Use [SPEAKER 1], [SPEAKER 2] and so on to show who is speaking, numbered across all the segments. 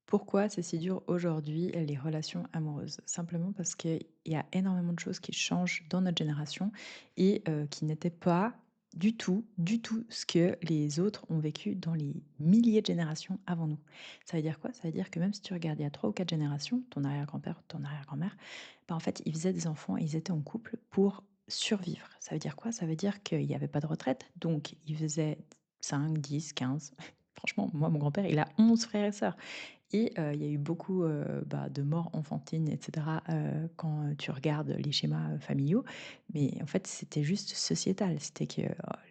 [SPEAKER 1] Pourquoi c'est si dur aujourd'hui les relations amoureuses? Simplement parce qu'il y a énormément de choses qui changent dans notre génération et qui n'étaient pas du tout ce que les autres ont vécu dans les milliers de générations avant nous. Ça veut dire quoi? Ça veut dire que même si tu regardes il y a 3 ou 4 générations, ton arrière-grand-père, ton arrière-grand-mère, bah, en fait, ils faisaient des enfants et ils étaient en couple pour survivre. Ça veut dire quoi? Ça veut dire qu'il n'y avait pas de retraite, donc ils faisaient 5, 10, 15. Franchement, moi, mon grand-père, il a 11 frères et sœurs. Et il y a eu beaucoup, de morts enfantines et cetera, quand, tu regardes les schémas, familiaux. Mais en fait, c'était juste sociétal. C'était que,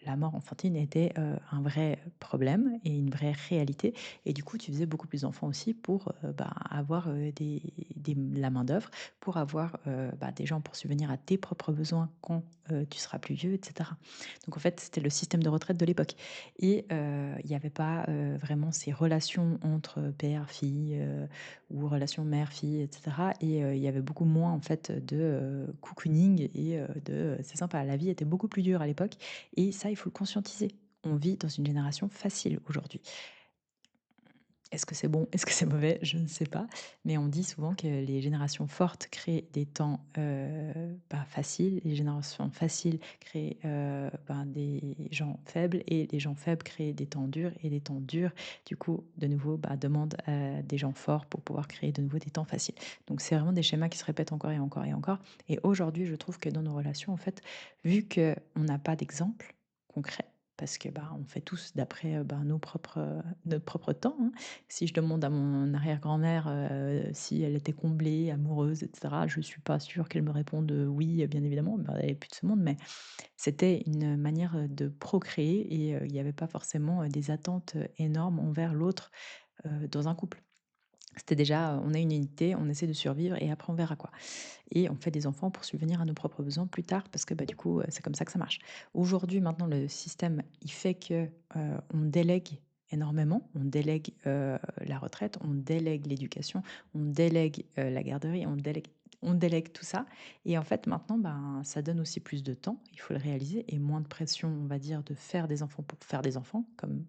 [SPEAKER 1] la mort enfantine était, un vrai problème et une vraie réalité et du coup, tu faisais beaucoup plus d'enfants aussi pour, avoir, des la main-d'œuvre, pour avoir, des gens pour subvenir à tes propres besoins quand, tu seras plus vieux et cetera. Donc en fait, c'était le système de retraite de l'époque. Et il n'y avait pas, vraiment ces relations entre père, fille, ou relations mère-fille et cetera et il y avait beaucoup moins en fait de, cocooning et c'est sympa. La vie était beaucoup plus dure à l'époque et ça, il faut le conscientiser. On vit dans une génération facile aujourd'hui. Est-ce que c'est bon? Est-ce que c'est mauvais? Je ne sais pas. Mais on dit souvent que les générations fortes créent des temps, faciles, les générations faciles créent, des gens faibles et les gens faibles créent des temps durs et les temps durs, du coup, de nouveau, demandent, des gens forts pour pouvoir créer de nouveau des temps faciles. Donc c'est vraiment des schémas qui se répètent encore et encore et encore et aujourd'hui, je trouve que dans nos relations, en fait, vu qu'on n'a pas d'exemple concret parce que, on fait tous d'après, notre propre temps, hein. Si je demande à mon arrière-grand-mère, si elle était comblée, amoureuse et cetera, je suis pas sûre qu'elle me réponde, «Oui», bien évidemment, elle est plus de ce monde, mais c'était une manière, de procréer et il y avait pas forcément, des attentes, énormes envers l'autre, dans un couple. C'était déjà, on a une unité, on essaie de survivre et après on verra quoi et on fait des enfants pour subvenir à nos propres besoins plus tard parce que, du coup, c'est comme ça que ça marche. Aujourd'hui, maintenant, le système, il fait que, on délègue énormément. On délègue, la retraite, on délègue l'éducation, on délègue, la garderie, on délègue tout ça et en fait, maintenant, ça donne aussi plus de temps, il faut le réaliser et moins de pression, on va dire, de faire des enfants pour faire des enfants comme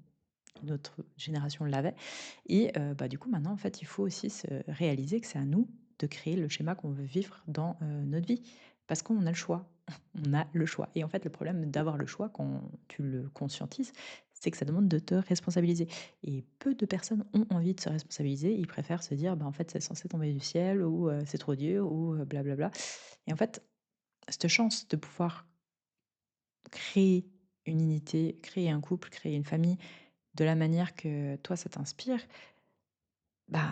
[SPEAKER 1] notre génération l'avait et du coup, maintenant, en fait, il faut aussi se réaliser que c'est à nous de créer le schéma qu'on veut vivre dans, notre vie. Parce qu'on a le choix. On a le choix et en fait, le problème d'avoir le choix quand tu le conscientises, c'est que ça demande de te responsabiliser et peu de personnes ont envie de se responsabiliser. Ils préfèrent se dire: «En fait, c'est censé tomber du ciel» ou «C'est trop dur» ou blablabla et en fait, cette chance de pouvoir créer une unité, créer un couple, créer une famille de la manière que toi ça t'inspire,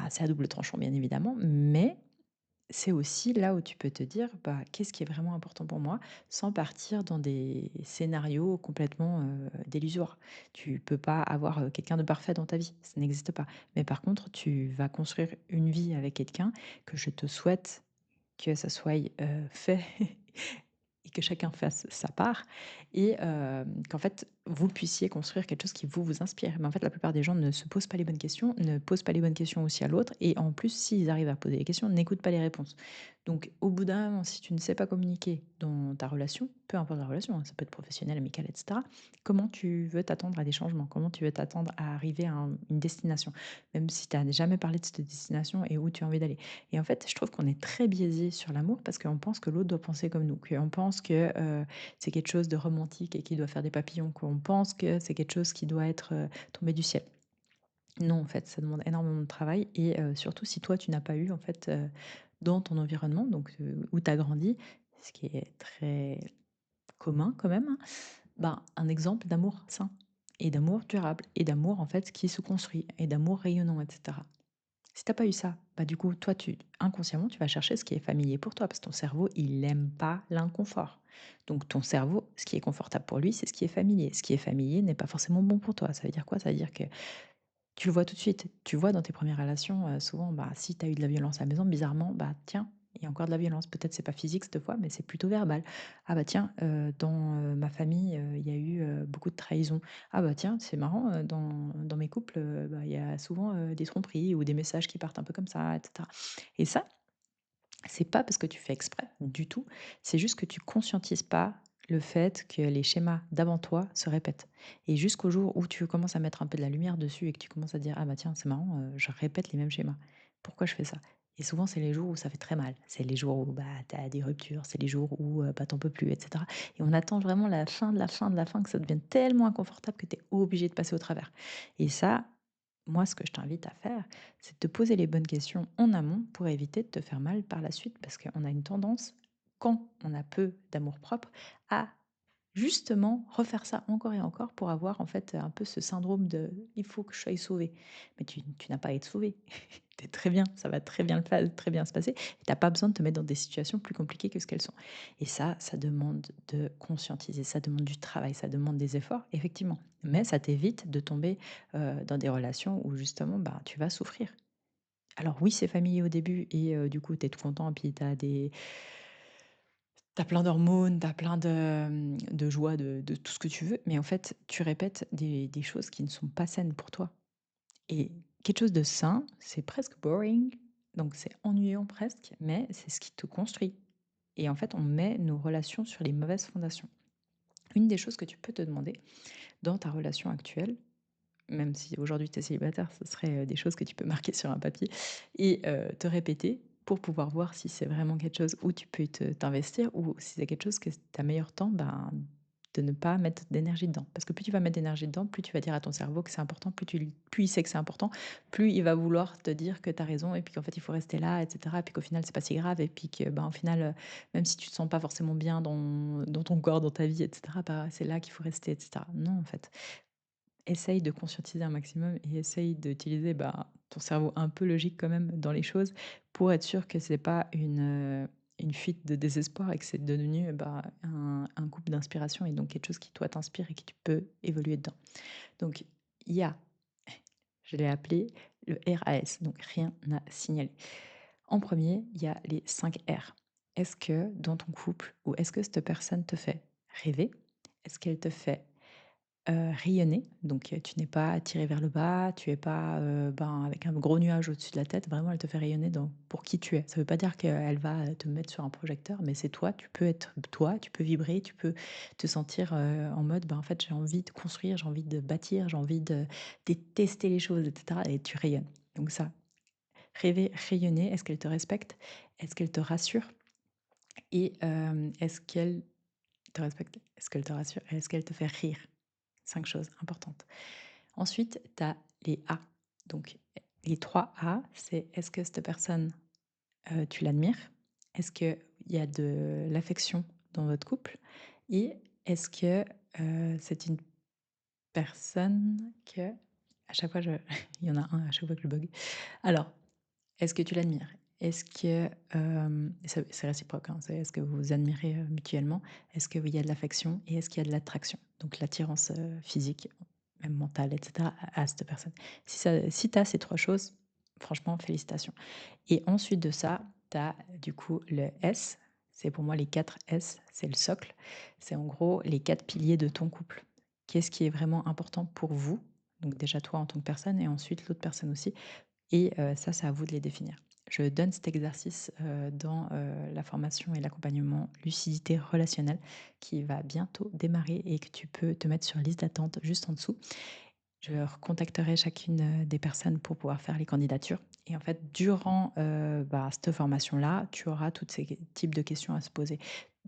[SPEAKER 1] c'est à double tranchant bien évidemment, mais c'est aussi là où tu peux te dire: «Qu'est-ce qui est vraiment important pour moi?» sans partir dans des scénarios complètement, délusoires. Tu peux pas avoir, quelqu'un de parfait dans ta vie, ça n'existe pas. Mais par contre, tu vas construire une vie avec quelqu'un que je te souhaite que ça soit, fait et que chacun fasse sa part et qu'en fait, vous puissiez construire quelque chose qui vous inspire. Mais en fait, la plupart des gens ne se posent pas les bonnes questions, ne posent pas les bonnes questions aussi à l'autre et en plus, s'ils arrivent à poser les questions, n'écoutent pas les réponses. Donc au bout d'un moment, si tu ne sais pas communiquer dans ta relation, peu importe la relation, hein, ça peut être professionnel, amical et cetera, comment tu veux t'attendre à des changements? Comment tu veux t'attendre à arriver à une destination? Même si tu as jamais parlé de cette destination et où tu as envie d'aller. Et en fait, je trouve qu'on est très biaisé sur l'amour parce qu'on pense que l'autre doit penser comme nous, qu'on pense que, c'est quelque chose de romantique et qui doit faire des papillons, qu'on pense que c'est quelque chose qui doit être, tombé du ciel. Non, en fait, ça demande énormément de travail et surtout si toi tu n'as pas eu en fait, dans ton environnement donc où tu as grandi, ce qui est très commun quand même, hein, un exemple d'amour sain et d'amour durable et d'amour en fait qui se construit et d'amour rayonnant et cetera. Si t'as pas eu ça, du coup, toi, tu inconsciemment, tu vas chercher ce qui est familier pour toi parce que ton cerveau, il aime pas l'inconfort. Donc ton cerveau, ce qui est confortable pour lui, c'est ce qui est familier. Ce qui est familier n'est pas forcément bon pour toi. Ça veut dire quoi? Ça veut dire que tu le vois tout de suite. Tu vois dans tes premières relations, souvent, si tu as eu de la violence à la maison, bizarrement, tiens, il y a encore de la violence. Peut-être c'est pas physique cette fois, mais c'est plutôt verbal. Ah tiens, dans, ma famille, il y a eu, beaucoup de trahison. Ah tiens, c'est marrant, dans mes couples, il y a souvent, des tromperies ou des messages qui partent un peu comme ça et cetera. Et ça, c'est pas parce que tu fais exprès du tout, c'est juste que tu conscientises pas le fait que les schémas d'avant toi se répètent. Et jusqu'au jour où tu commences à mettre un peu de la lumière dessus et que tu commences à dire: «Ah bah tiens, c'est marrant, je répète les mêmes schémas. Pourquoi je fais ça?» Et souvent, c'est les jours où ça fait très mal. C'est les jours où, bah, tu as des ruptures, c'est les jours où, bah, tu peux plus et cetera. Et on attend vraiment la fin de la fin de la fin, que ça devienne tellement inconfortable que tu es obligé de passer au travers. Et ça, moi, ce que je t'invite à faire, c'est de te poser les bonnes questions en amont pour éviter de te faire mal par la suite. Parce qu'on a une tendance, quand on a peu d'amour-propre, à justement refaire ça encore et encore pour avoir en fait un peu ce syndrome de il faut que je sois sauvé. Mais tu n'as pas à être sauvé. Tu es très bien, ça va très bien, très bien se passer. Et tu n'as pas besoin de te mettre dans des situations plus compliquées que ce qu'elles sont. Et ça demande de conscientiser, ça demande du travail, ça demande des efforts, effectivement. Mais ça t'évite de tomber dans des relations où justement bah, tu vas souffrir. Alors oui, c'est familier au début et du coup, tu es tout content et puis tu as plein d'hormones, t'as plein de, de joie, de tout ce que tu veux, mais en fait, tu répètes des choses qui ne sont pas saines pour toi. Et quelque chose de sain, c'est presque boring, donc c'est ennuyant presque, mais c'est ce qui te construit. Et en fait, on met nos relations sur les mauvaises fondations. Une des choses que tu peux te demander dans ta relation actuelle, même si aujourd'hui tu es célibataire, ce serait des choses que tu peux marquer sur un papier et te répéter pour pouvoir voir si c'est vraiment quelque chose où tu peux t'investir ou si c'est quelque chose que tu as meilleur temps ben, de ne pas mettre d'énergie dedans. Parce que plus tu vas mettre d'énergie dedans, plus tu vas dire à ton cerveau que c'est important, plus il sait que c'est important, plus il va vouloir te dire que tu as raison et puis qu'en fait il faut rester là, etc. Et puis qu'au final c'est pas si grave et puis que ben, au final, même si tu te sens pas forcément bien dans ton corps, dans ta vie, etc., bah, c'est là qu'il faut rester, etc. Non, en fait, essaye de conscientiser un maximum et essaye d'utiliser, bah, ton cerveau un peu logique quand même dans les choses pour être sûr que c'est pas une fuite de désespoir et que c'est devenu, bah, un couple d'inspiration et donc quelque chose qui toi t'inspire et qui tu peux évoluer dedans. Donc il y a, je l'ai appelé le RAS, donc rien à signaler. En premier, il y a les 5 R. Est-ce que dans ton couple ou est-ce que cette personne te fait rêver? Est-ce qu'elle te fait rayonner, donc tu n'es pas tiré vers le bas, tu es pas, ben, avec un gros nuage au-dessus de la tête. Vraiment, elle te fait rayonner dans pour qui tu es. Ça veut pas dire qu'elle va, te mettre sur un projecteur, mais c'est toi, tu peux être toi, tu peux vibrer, tu peux te sentir, en mode, ben, en fait, j'ai envie de construire, j'ai envie de bâtir, j'ai envie de tester les choses et cetera et tu rayonnes. Donc ça, rêver, rayonner, est-ce qu'elle te respecte? Est-ce qu'elle te rassure? Et est-ce qu'elle te respecte? Est-ce qu'elle te rassure? Et est-ce qu'elle te fait rire? 5 choses importantes. Ensuite, tu as les A. Donc, les 3 A, c'est est-ce que cette personne, tu l'admires? Est-ce qu'il y a de l'affection dans votre couple? Et est-ce que, c'est une personne que à chaque fois je il y en a un à chaque fois que je bug. Alors, est-ce que tu l'admires? Est-ce que, c'est réciproque, hein, c'est est-ce que vous vous admirez, mutuellement? Est-ce qu'il y a de l'affection et est-ce qu'il y a de l'attraction? Donc l'attirance, physique, même mentale et cetera à cette personne. Si tu as ces 3 choses, franchement félicitations et ensuite de ça, tu as du coup le S, c'est pour moi les 4 S, c'est le socle. C'est en gros les 4 piliers de ton couple. Qu'est-ce qui est vraiment important pour vous? Donc déjà toi en tant que personne et ensuite l'autre personne aussi et ça, c'est à vous de les définir. Je donne cet exercice, dans, la formation et l'accompagnement lucidité relationnelle qui va bientôt démarrer et que tu peux te mettre sur liste d'attente juste en dessous. Je recontacterai chacune, des personnes pour pouvoir faire les candidatures et en fait, durant, bah, cette formation-là, tu auras toutes ces types de questions à se poser.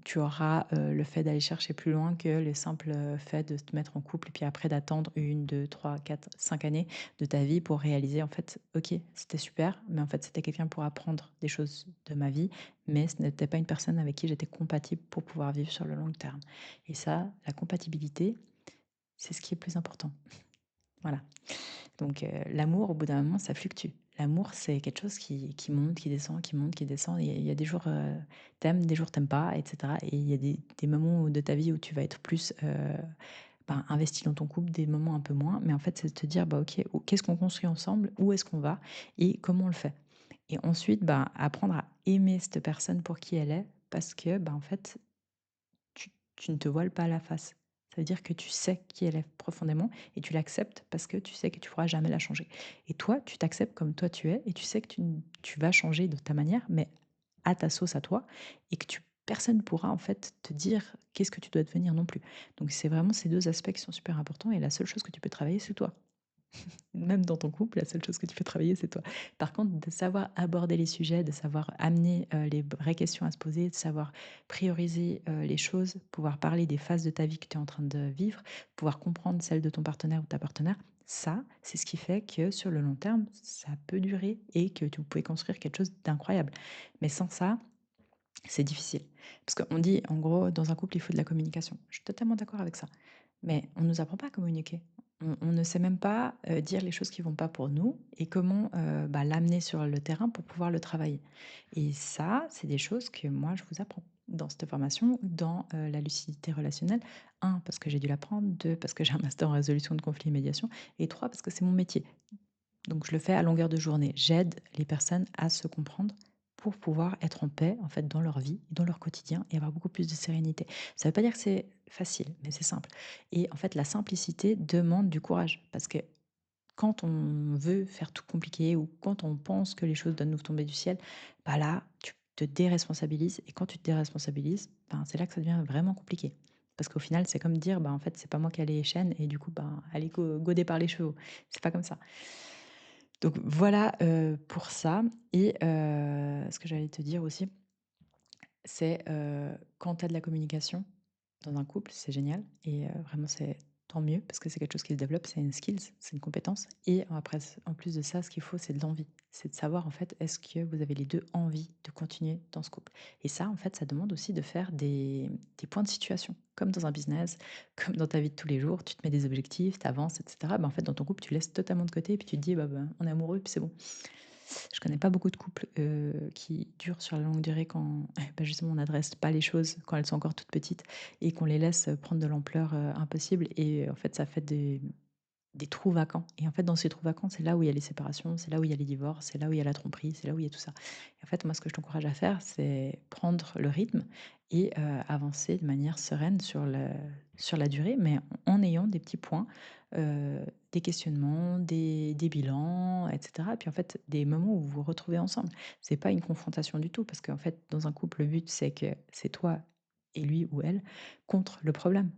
[SPEAKER 1] Tu auras, le fait d'aller chercher plus loin que le simple, fait de te mettre en couple et puis après d'attendre 1, 2, 3, 4, 5 années de ta vie pour réaliser en fait: «OK, c'était super, mais en fait, c'était quelqu'un pour apprendre des choses de ma vie, mais ce n'était pas une personne avec qui j'étais compatible pour pouvoir vivre sur le long terme» et ça, la compatibilité, c'est ce qui est le plus important. Voilà. Donc l'amour, au bout d'un moment, ça fluctue. L'amour, c'est quelque chose qui monte, qui descend, qui monte, qui descend. Il y a des jours, tu des jours t'aimes pas et cetera et il y a des moments de ta vie où tu vas être plus, ben, investi dans ton couple, des moments un peu moins. Mais en fait, c'est de te dire: «Bah, OK, qu'est-ce qu'on construit ensemble? Où est-ce qu'on va? Et comment on le fait?» Et ensuite, bah, apprendre à aimer cette personne pour qui elle est parce que, bah, en fait, tu ne te voiles pas la face. Ça veut dire que tu sais qui elle est profondément et tu l'acceptes parce que tu sais que tu pourras jamais la changer. Et toi, tu t'acceptes comme toi tu es et tu sais que tu vas changer de ta manière, mais à ta sauce à toi et que tu personne pourra en fait te dire qu'est-ce que tu dois devenir non plus. Donc c'est vraiment ces 2 aspects qui sont super importants et la seule chose que tu peux travailler, c'est toi. Même dans ton couple, la seule chose que tu peux travailler, c'est toi. Par contre, de savoir aborder les sujets, de savoir amener, les vraies questions à se poser, de savoir prioriser, les choses, pouvoir parler des phases de ta vie que tu es en train de vivre, pouvoir comprendre celles de ton partenaire ou ta partenaire, ça, c'est ce qui fait que sur le long terme, ça peut durer et que tu pouvez construire quelque chose d'incroyable. Mais sans ça, c'est difficile. Parce qu'on dit, en gros, dans un couple, il faut de la communication. Je suis totalement d'accord avec ça. Mais on ne nous apprend pas à communiquer. On ne sait même pas dire les choses qui vont pas pour nous et comment bah, l'amener sur le terrain pour pouvoir le travailler. Et ça, c'est des choses que moi, je vous apprends dans cette formation, dans la lucidité relationnelle. Un, parce que j'ai dû l'apprendre. Deux, parce que j'ai un master en résolution de conflits et médiation. Et trois, parce que c'est mon métier. Donc je le fais à longueur de journée. J'aide les personnes à se comprendre pour pouvoir être en paix, en fait, dans leur vie, dans leur quotidien et avoir beaucoup plus de sérénité. Ça ne veut pas dire que c'est facile, mais c'est simple. Et en fait, la simplicité demande du courage parce que quand on veut faire tout compliqué ou quand on pense que les choses doivent nous tomber du ciel, bah là, tu te déresponsabilises et quand tu te déresponsabilises, ben, c'est là que ça devient vraiment compliqué. Parce qu'au final, c'est comme dire, bah, en fait, c'est pas moi qui ai les chaînes et du coup, bah, allez goder par les chevaux. C'est pas comme ça. Donc voilà, pour ça et ce que j'allais te dire aussi, c'est, quand tu as de la communication dans un couple, c'est génial et vraiment c'est tant mieux parce que c'est quelque chose qui se développe, c'est une skills, c'est une compétence et après en plus de ça, ce qu'il faut, c'est de l'envie. C'est de savoir en fait, est-ce que vous avez les 2 envie de continuer dans ce couple? Et ça, en fait, ça demande aussi de faire des points de situation. Comme dans un business, comme dans ta vie de tous les jours, tu te mets des objectifs, tu avances et cetera. Bah, en fait, dans ton couple, tu laisses totalement de côté et puis tu te dis: «Bah, on est amoureux puis c'est bon». Je connais pas beaucoup de couples, qui durent sur la longue durée quand, bah, justement on n'adresse pas les choses quand elles sont encore toutes petites et qu'on les laisse, prendre de l'ampleur, impossible et en fait ça fait des trous vacants et en fait dans ces trous vacants, c'est là où il y a les séparations, c'est là où il y a les divorces, c'est là où il y a la tromperie, c'est là où il y a tout ça. Et en fait, moi ce que je t'encourage à faire, c'est prendre le rythme et avancer de manière sereine sur la durée, mais en ayant des petits points, des questionnements, des bilans et cetera. Et puis en fait, des moments où vous vous retrouvez ensemble. C'est pas une confrontation du tout parce qu'en fait, dans un couple, le but c'est que c'est toi et lui ou elle contre le problème.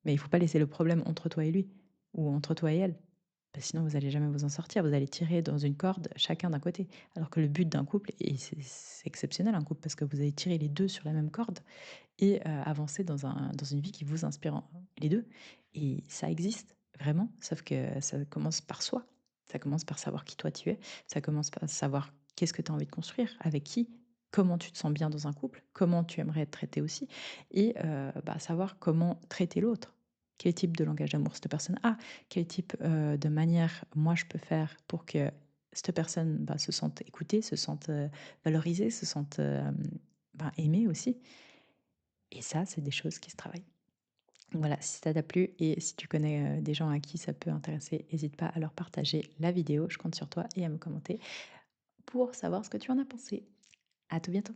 [SPEAKER 1] Mais il faut pas laisser le problème entre toi et lui ou entre toi et elle. Sinon vous allez jamais vous en sortir. Vous allez tirer dans une corde chacun d'un côté. Alors que le but d'un couple et c'est exceptionnel un couple parce que vous allez tirer les 2 sur la même corde et avancer dans une vie qui vous inspire en les 2 et ça existe vraiment, sauf que ça commence par soi. Ça commence par savoir qui toi tu es, ça commence par savoir qu'est-ce que tu as envie de construire, avec qui, comment tu te sens bien dans un couple, comment tu aimerais être traité aussi et bah, savoir comment traiter l'autre. Quel type de langage d'amour cette personne a? Quel type, de manière moi je peux faire pour que cette personne, bah, se sente écoutée, se sente, valorisée, se sente, ben, aimée aussi et ça, c'est des choses qui se travaillent. Voilà, si ça t'a plu et si tu connais des gens à qui ça peut intéresser, n'hésite pas à leur partager la vidéo. Je compte sur toi et à me commenter pour savoir ce que tu en as pensé. À tout bientôt.